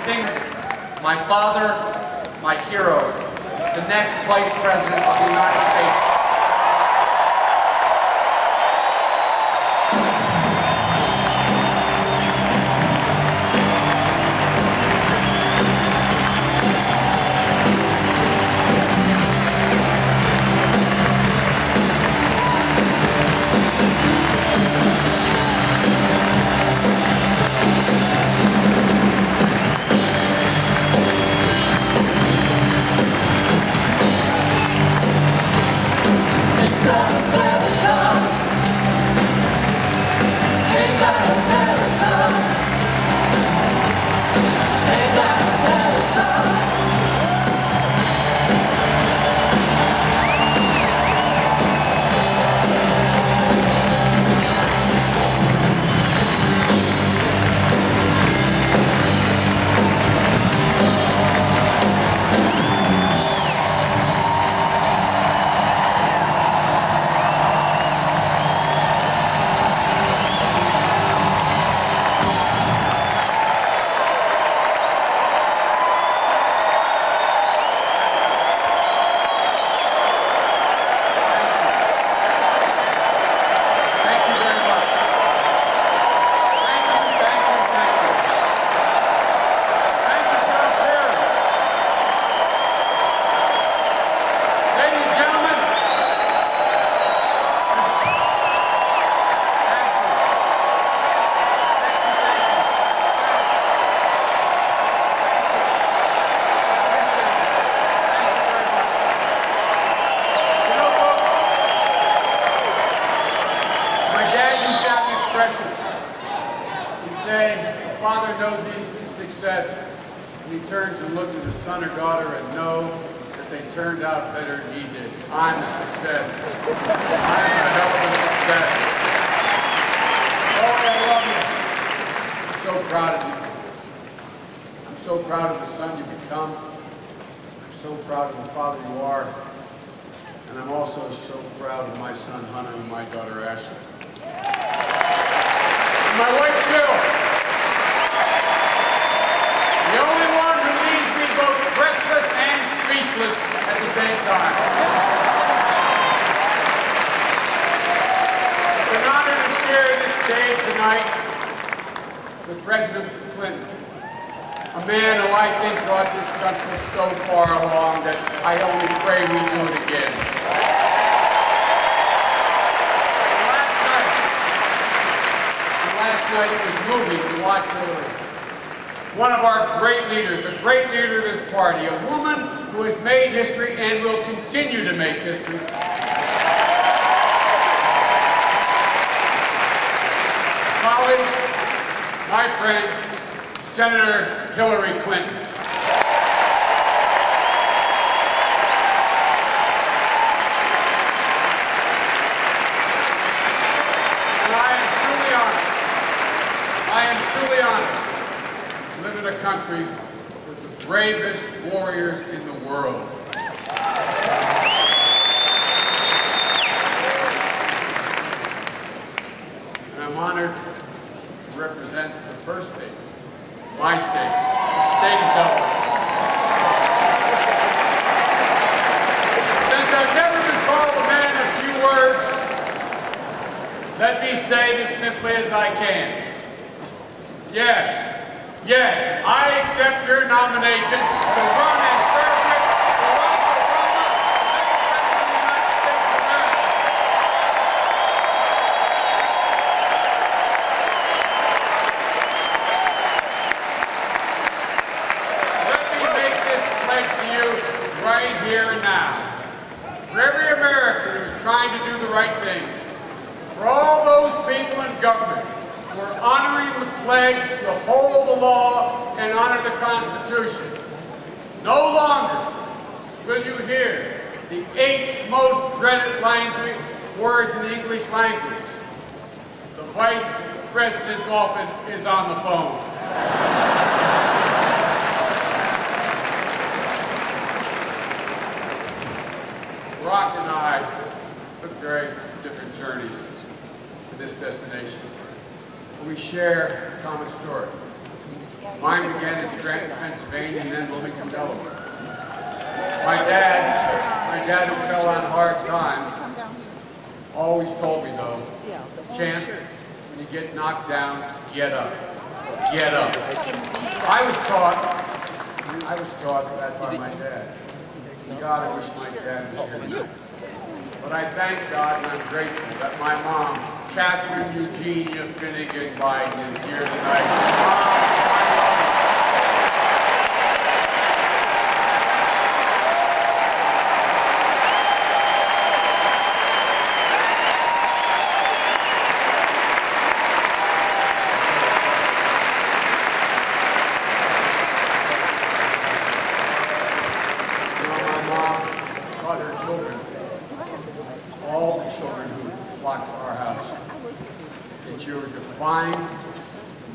presenting my father, my hero, the next Vice President of the United States. Father knows he's a success, and he turns and looks at his son or daughter and knows that they turned out better than he did. I'm a success. I'm a hell of a success. Oh, I love you. I'm so proud of you. I'm so proud of the son you become. I'm so proud of the father you are. And I'm also so proud of my son Hunter and my daughter Ashley. And my wife Jill. The only one who leaves me both breathless and speechless at the same time. It's an honor to share this stage tonight with President Clinton, a man who I think brought this country so far along that I only pray we do it again. Last night it was moving to watch Hillary. One of our great leaders, a great leader of this party, a woman who has made history and will continue to make history. Colleague, my friend, Senator Hillary Clinton. And I am truly honored to live in a country with the bravest warriors in the world. And I'm honored to represent the first state, my state, the state of Delaware. Since I've never been called a man of few words, let me say this simply as I can. Yes, I accept your nomination to run and serve with Barack Obama, the next President of the United States of America. Let me make this pledge to you right here and now. For every American who's trying to do the right thing, for all those people in government, we're honoring the pledge to uphold the law and honor the Constitution. No longer will you hear the 8 most dreaded words in the English language. The Vice President's office is on the phone. Barack and I took very different journeys to this destination. We share a common story. Mine began in Scranton, Pennsylvania, and then Wilmington, Delaware. My dad who fell on hard times, always told me though, champ, when you get knocked down, get up. Get up. I was taught that by my dad. God, I wish my dad was here tonight. But I thank God and I'm grateful that my mom, Catherine Eugenia Finnegan Biden, is here tonight.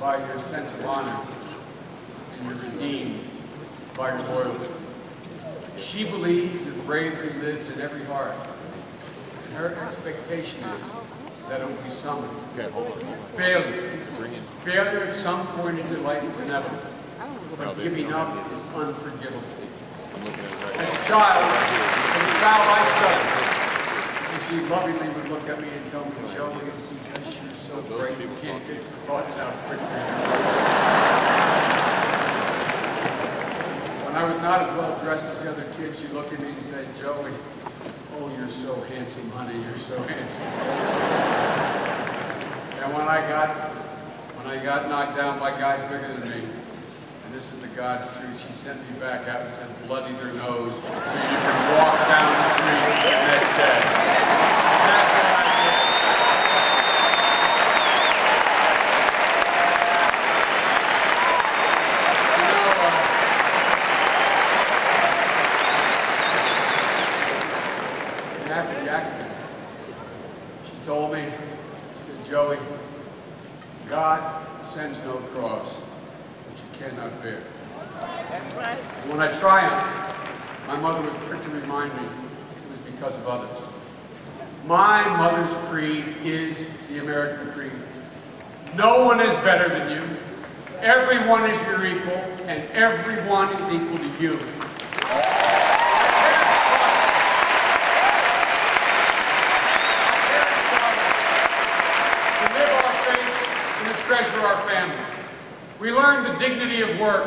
By your sense of honor, and you're redeemed by your loyalty. She believes that bravery lives in every heart, and her expectation is that it will be summoned. Failure at some point in your life is inevitable, but giving up is unforgivable. As a child I studied, and she lovingly would look at me and tell me, Joey, it's because you're so brave, you can't get your thoughts out quickly. When I was not as well dressed as the other kids, she'd look at me and say, Joey, oh, you're so handsome, honey, you're so handsome. And when I got knocked down by guys bigger than me, and this is the God's truth, she sent me back out and said, bloody their nose, so you can walk down the street the next day. That's what I did. After the accident, she told me, she said, Joey, God sends no cross which you cannot bear. That's right. And when I triumphed, my mother was quick to remind me it was because of others. My mother's creed is the American creed. No one is better than you. Everyone is your equal, and everyone is equal to you. Treasure our family. We learned the dignity of work,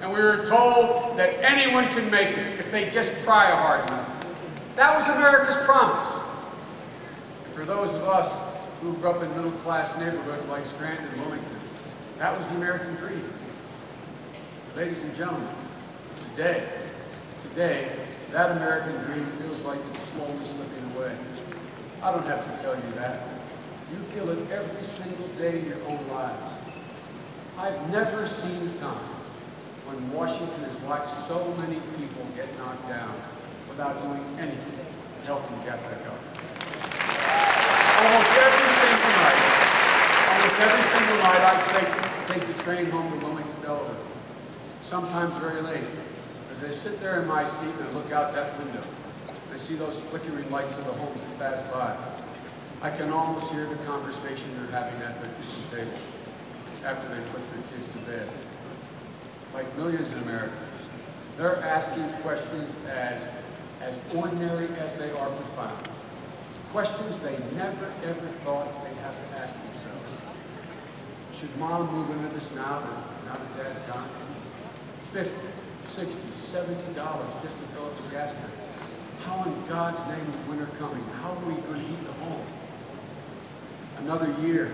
and we were told that anyone can make it if they just try hard enough. That was America's promise. And for those of us who grew up in middle-class neighborhoods like Scranton and Wilmington, that was the American dream. Ladies and gentlemen, today, that American dream feels like it's slowly slipping away. I don't have to tell you that. You feel it every single day in your own lives. I've never seen a time when Washington has watched so many people get knocked down without doing anything to help them get back up. Almost every single night I take the train home to Wilmington, Delaware. Sometimes very late. As I sit there in my seat and look out that window, I see those flickering lights of the homes that pass by. I can almost hear the conversation they're having at their kitchen table after they put their kids to bed. Like millions of Americans, they're asking questions as ordinary as they are profound. Questions they never, ever thought they'd have to ask themselves. Should mom move into this now that dad's gone? $50, $60, $70 just to fill up the gas tank. How in God's name is winter coming? How are we going to heat the home? Another year,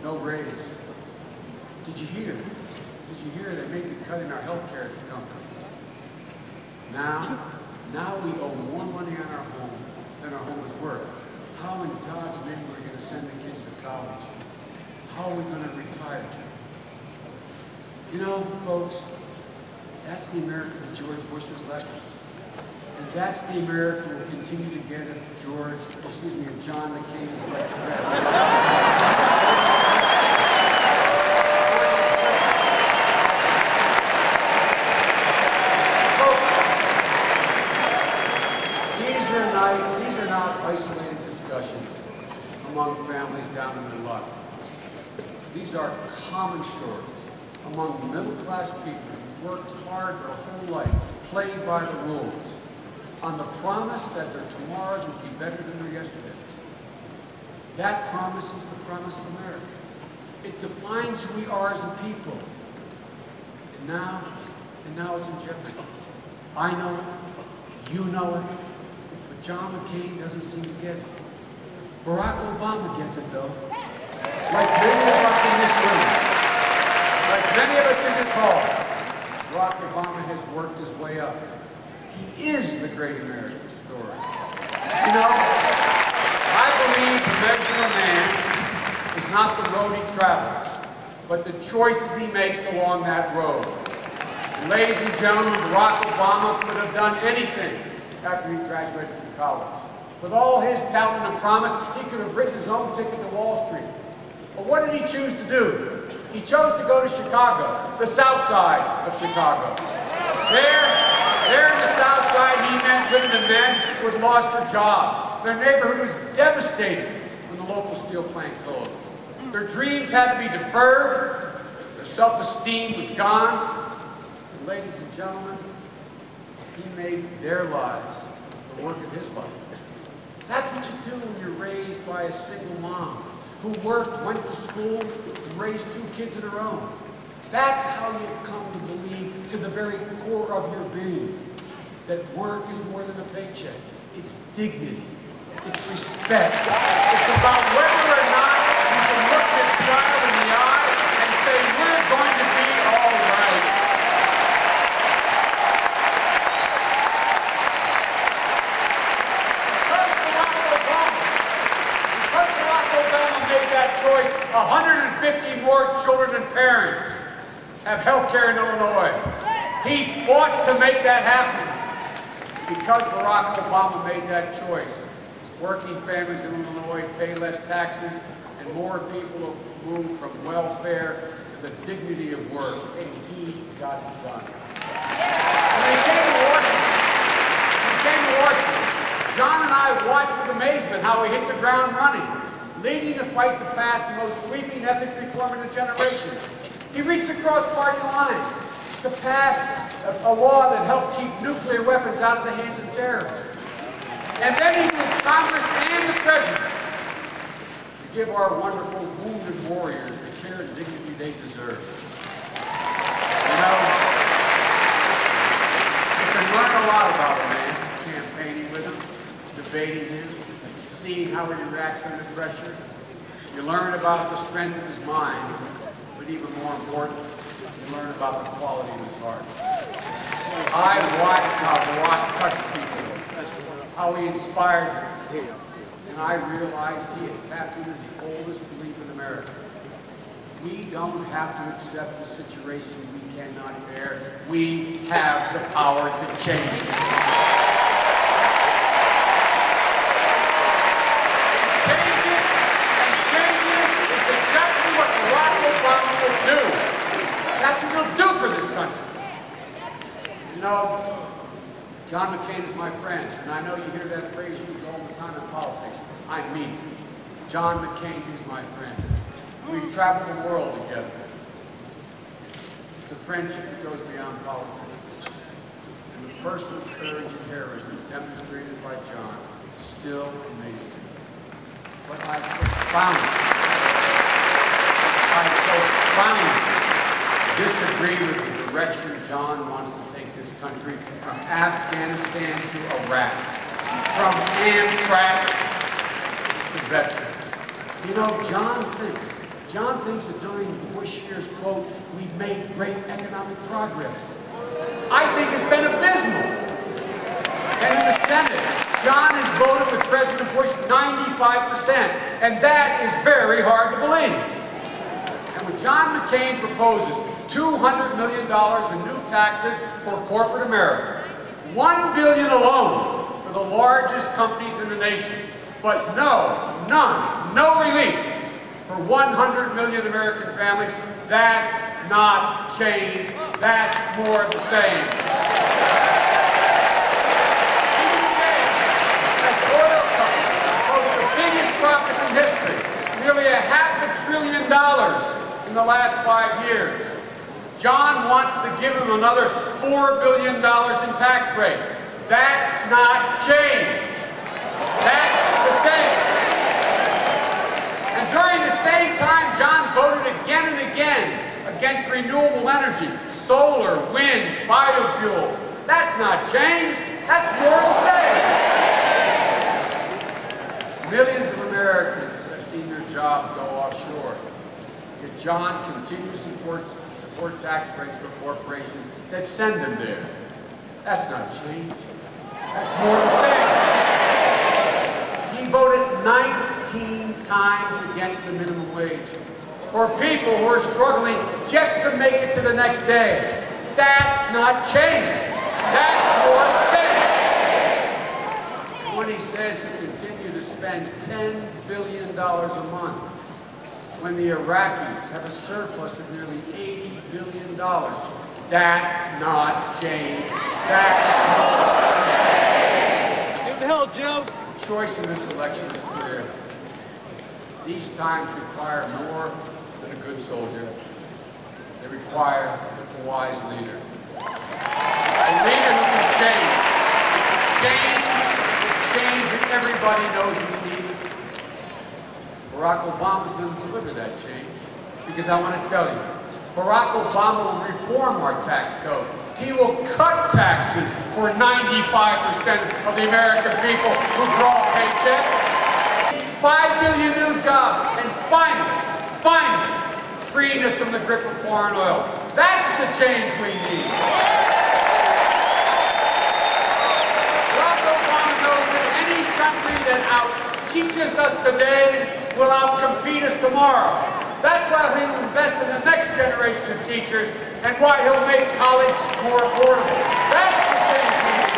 no raise. Did you hear? Did you hear they may be cutting our health care at the company? Now we owe more money on our home than our home is worth. How in God's name are we going to send the kids to college? How are we going to retire to? You know, folks, that's the America that George Bush has left us. And that's the America we'll continue to get if John McCain is elected president. These are not isolated discussions among families down in their luck. These are common stories among middle-class people who worked hard their whole life, played by the rules, on the promise that their tomorrows would be better than their yesterdays. That promise is the promise of America. It defines who we are as a people. And now it's in jeopardy. I know it, you know it, but John McCain doesn't seem to get it. Barack Obama gets it, though. Like many of us in this room, like many of us in this hall, Barack Obama has worked his way up. He is the great American story. You know, I believe the measure of a man is not the road he travels, but the choices he makes along that road. And ladies and gentlemen, Barack Obama could have done anything after he graduated from college. With all his talent and promise, he could have written his own ticket to Wall Street. But what did he choose to do? He chose to go to Chicago, the South Side of Chicago. There in the South Side, he met women and men who had lost their jobs. Their neighborhood was devastated when the local steel plant closed. Their dreams had to be deferred. Their self-esteem was gone. And ladies and gentlemen, he made their lives the work of his life. That's what you do when you're raised by a single mom who worked, went to school, and raised 2 kids of her own. That's how you come to believe, to the very core of your being, that work is more than a paycheck. It's dignity. It's respect. It's about whether or not you can look that child in the eye and say, we're going to be all right. Because Barack Obama made that choice, 150 more children and parents have health care in Illinois. He fought to make that happen. Because Barack Obama made that choice, working families in Illinois pay less taxes, and more people have moved from welfare to the dignity of work, and he got it done. When he came to Washington, John and I watched with amazement how he hit the ground running, leading the fight to pass the most sweeping ethics reform in a generation. He reached across party lines to pass a law that helped keep nuclear weapons out of the hands of terrorists. And then he moved Congress and the President to give our wonderful wounded warriors the care and dignity they deserve. You know, you can learn a lot about a man, campaigning with him, debating him, seeing how he reacts under pressure. You learn about the strength of his mind, but even more important, you learn about the quality of his heart. I watched how Barack touched people, how he inspired them, and I realized he had tapped into the oldest belief in America. We don't have to accept the situation we cannot bear. We have the power to change it. Change it is exactly what Barack Obama will do. That's what he'll do for this country. You know, John McCain is my friend, and I know you hear that phrase used all the time in politics. I mean it. John McCain is my friend. We've traveled the world together. It's a friendship that goes beyond politics. And the personal courage and heroism demonstrated by John still amazes me. But I profoundly disagree with the direction John wants to take this country from Afghanistan to Iraq, from Amtrak to veterans. You know, John thinks that during the Bush years, quote, we've made great economic progress. I think it's been abysmal. And in the Senate, John has voted with President Bush 95%, and that is very hard to believe. And when John McCain proposes $200 million in new taxes for corporate America, $1 billion alone for the largest companies in the nation, but no relief for 100 million American families, that's not change, that's more of the same. Profits in history, nearly $500 billion in the last 5 years. John wants to give him another $4 billion in tax breaks. That's not change. That's the same. And during the same time, John voted again and again against renewable energy, solar, wind, biofuels. That's not change. That's more the same. Millions of Americans have seen their jobs go offshore. Yet John continues to support tax breaks for corporations that send them there. That's not change. That's more the same. He voted 19 times against the minimum wage for people who are struggling just to make it to the next day. That's not change. That's more the same. When he says he continue to spend $10 billion a month, when the Iraqis have a surplus of nearly $80 billion, that's not change. That's not change. Give the hell, Joe. The choice in this election is clear. These times require more than a good soldier. They require a wise leader. A leader who can change. Change that everybody knows we need. Barack Obama is going to deliver that change. Because I want to tell you, Barack Obama will reform our tax code. He will cut taxes for 95% of the American people who draw paychecks. 5 million new jobs, and finally, freeing us from the grip of foreign oil. That's the change we need. Barack Obama knows that any country that out-teaches us today will out-compete us tomorrow. That's why he'll invest in the next generation of teachers and why he'll make college more affordable. That's the change we need.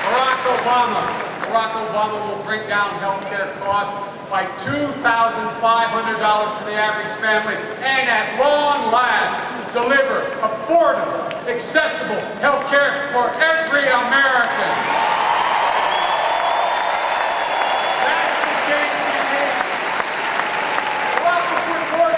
Barack Obama will bring down health care costs by $2,500 for the average family and at long last deliver affordable, accessible health care for every American. That's the change we need. Barack will put more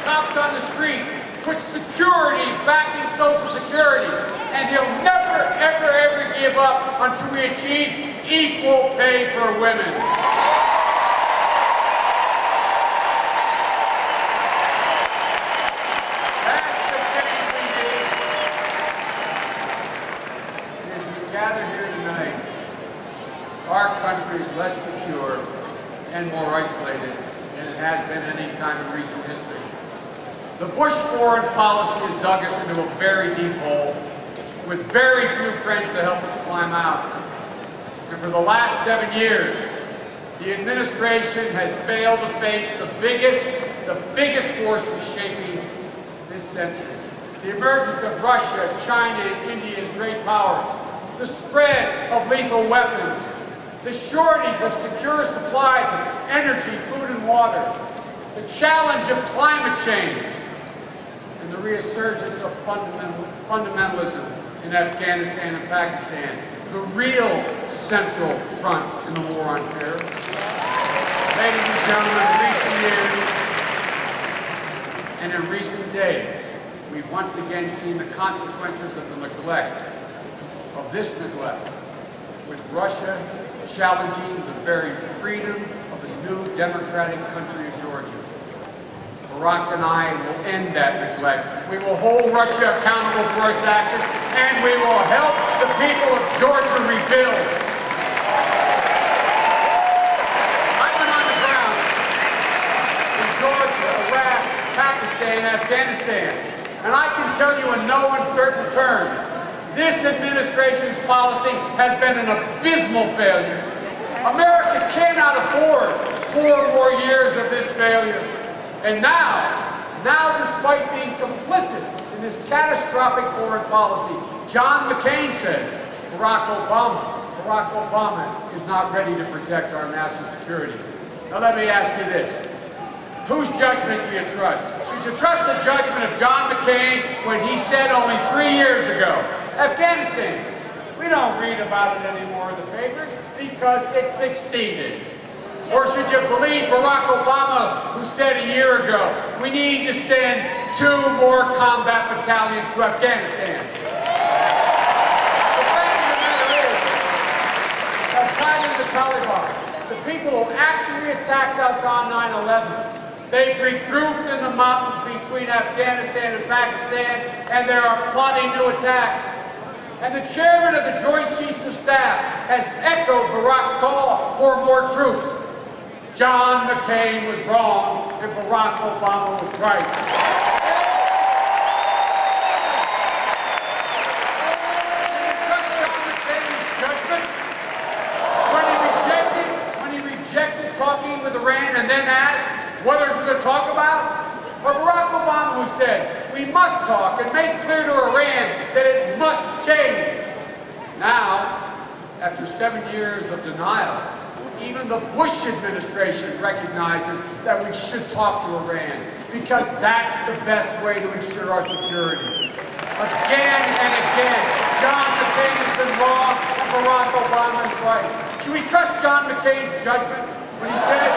cops on the street, put security back in Social Security, and he'll never, ever, ever give up until we achieve equal pay for women. That's the change we need. And as we gather here tonight, our country is less secure and more isolated than it has been any time in recent history. The Bush foreign policy has dug us into a very deep hole with very few friends to help us climb out. And for the last 7 years, the administration has failed to face the biggest forces shaping this century. The emergence of Russia, China, and India as great powers, the spread of lethal weapons, the shortage of secure supplies of energy, food, and water, the challenge of climate change, and the resurgence of fundamentalism in Afghanistan and Pakistan, the real central front in the war on terror. Ladies and gentlemen, in recent years and in recent days, we've once again seen the consequences of the neglect, of this neglect, with Russia challenging the very freedom of the new democratic country of Georgia. Barack and I will end that neglect. We will hold Russia accountable for its actions, and we will help the people of Georgia rebuild. I've been on the ground in Georgia, Iraq, Pakistan, Afghanistan, and I can tell you in no uncertain terms, this administration's policy has been an abysmal failure. America cannot afford 4 more years of this failure. And now, despite being complicit in this catastrophic foreign policy, John McCain says Barack Obama is not ready to protect our national security. Now let me ask you this. Whose judgment do you trust? Should you trust the judgment of John McCain when he said only 3 years ago, Afghanistan, we don't read about it anymore in the papers because it succeeded. Or should you believe Barack Obama, who said a year ago, we need to send 2 more combat battalions to Afghanistan? The fact of the matter is, as fighting the Taliban, the people who actually attacked us on 9/11, they've regrouped in the mountains between Afghanistan and Pakistan, and they are plotting new attacks. And the chairman of the Joint Chiefs of Staff has echoed Barack's call for more troops. John McCain was wrong, and Barack Obama was right. John McCain's judgment when he rejected talking with Iran and then asked what is there to talk about? Or Barack Obama, who said, we must talk and make clear to Iran that it must change. Now, after 7 years of denial, even the Bush administration recognizes that we should talk to Iran because that's the best way to ensure our security. Again and again, John McCain has been wrong and Barack Obama is right. Should we trust John McCain's judgment when he says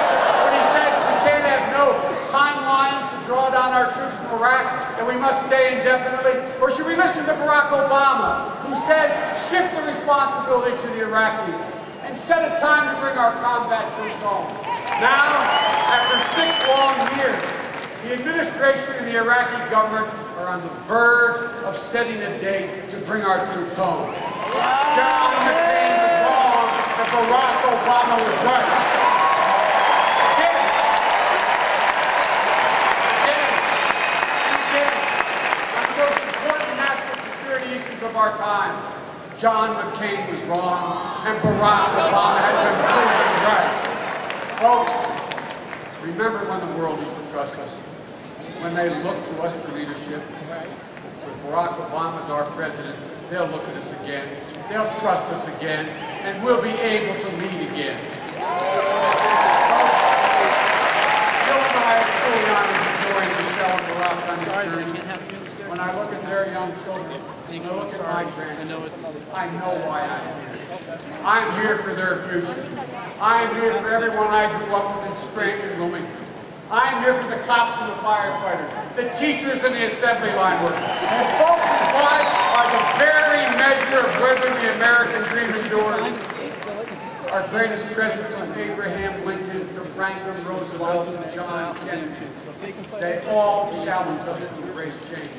we can't have no timelines to draw down our troops from Iraq and we must stay indefinitely? Or should we listen to Barack Obama, who says shift the responsibility to the Iraqis and set a time to bring our combat troops home? Now, after 6 long years, the administration and the Iraqi government are on the verge of setting a date to bring our troops home. John McCain was wrong and Barack Obama was right. Of our time, John McCain was wrong and Barack Obama had been proven right. Folks, remember when the world used to trust us? When they looked to us for leadership? With Barack Obama as our president, they'll look at us again, they'll trust us again, and we'll be able to lead again. Folks, Bill and I are truly honored to join Michelle and Barack on this journey. When I look at their young children, when I look at my grandchildren, I know why I'm here. I'm here for their future. I'm here for everyone I grew up with in Scranton and Wilmington. I'm here for the cops and the firefighters, the teachers and the assembly line workers. And folks whose lives are the very measure of whether the American dream endures. Our greatest presidents from Abraham Lincoln to Franklin Roosevelt and John Kennedy, they all challenged us to embrace change.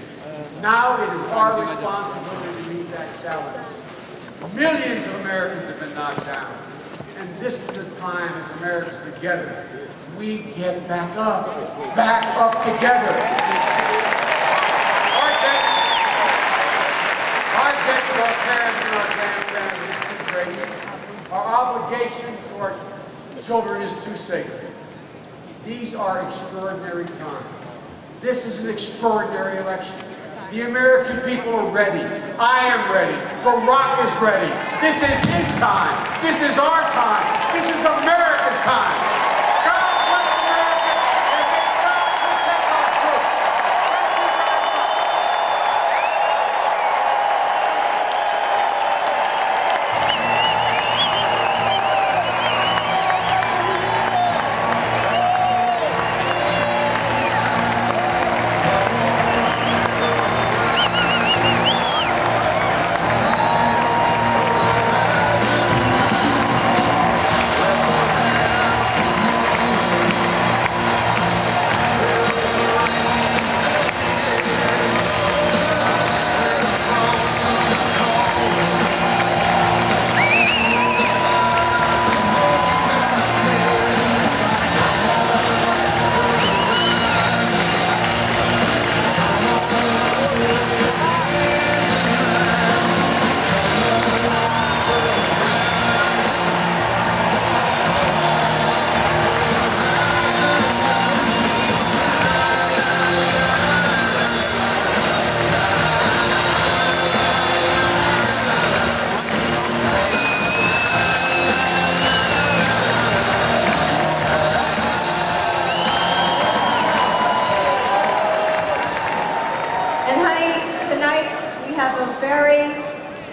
Now it is our responsibility to meet that challenge. Millions of Americans have been knocked down. And this is the time as Americans together, we get back up together. Our debt to our parents and our grandparents is too great. Our obligation to our children is too sacred. These are extraordinary times. This is an extraordinary election. The American people are ready. I am ready. Barack is ready. This is his time. This is our time. This is America's time. God bless America, and may God protect our troops.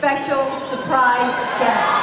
Special surprise guest.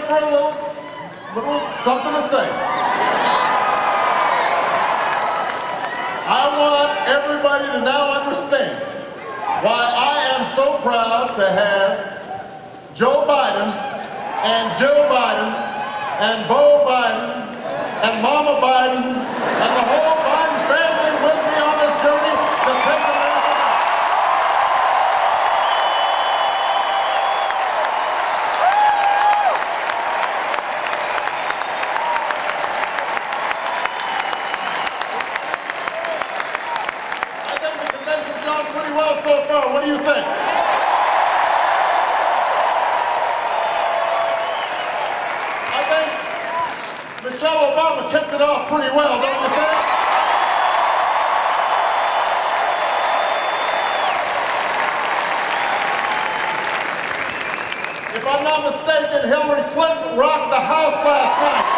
for a little something to say. I want everybody to now understand why I am so proud to have Joe Biden and Jill Biden and Beau Biden and Mama Biden and the whole Biden family with me on this journey to take America back. I think the convention's gone pretty well so far. What do you think? Michelle Obama kicked it off pretty well, don't you think? If I'm not mistaken, Hillary Clinton rocked the House last night.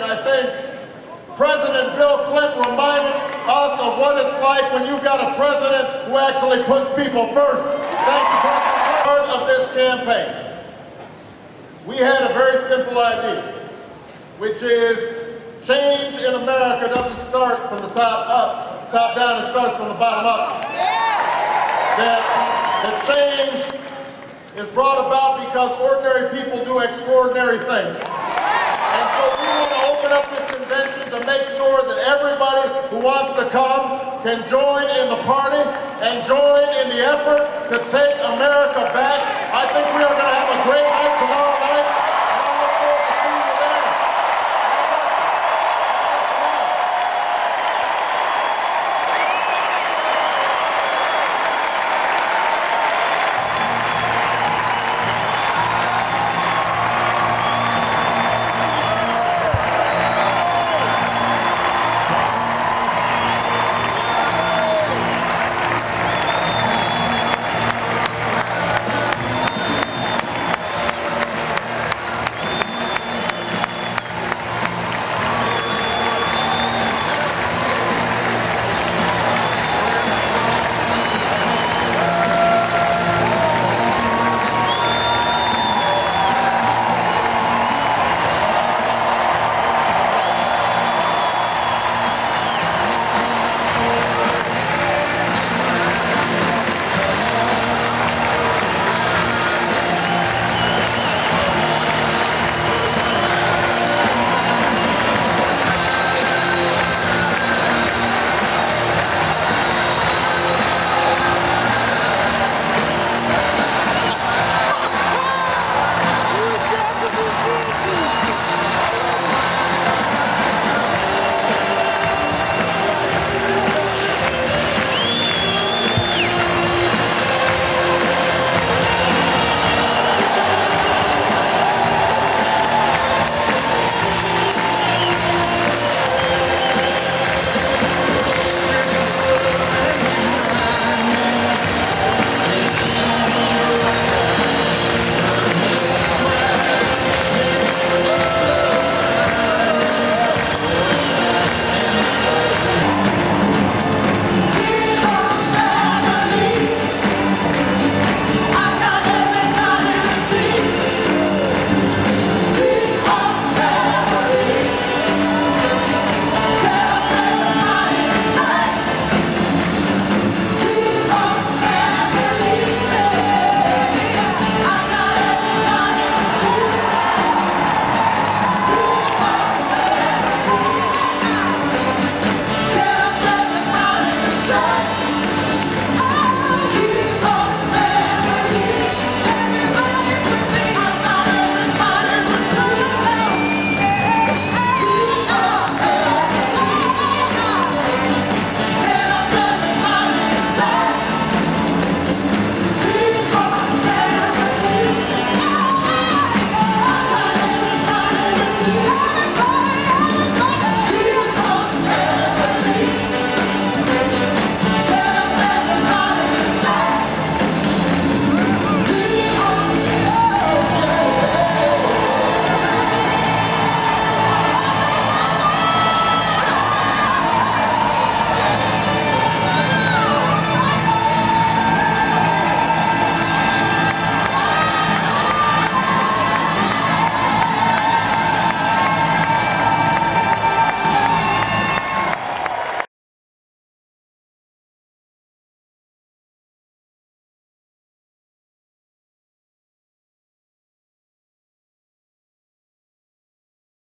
I think President Bill Clinton reminded us of what it's like when you've got a president who actually puts people first. Thank you, President. Part of this campaign, we had a very simple idea, which is change in America doesn't start from the top down, it starts from the bottom up. That the change is brought about because ordinary people do extraordinary things. And so we want to open up this convention to make sure that everybody who wants to come can join in the party and join in the effort to take America back. I think we are going to have a great night.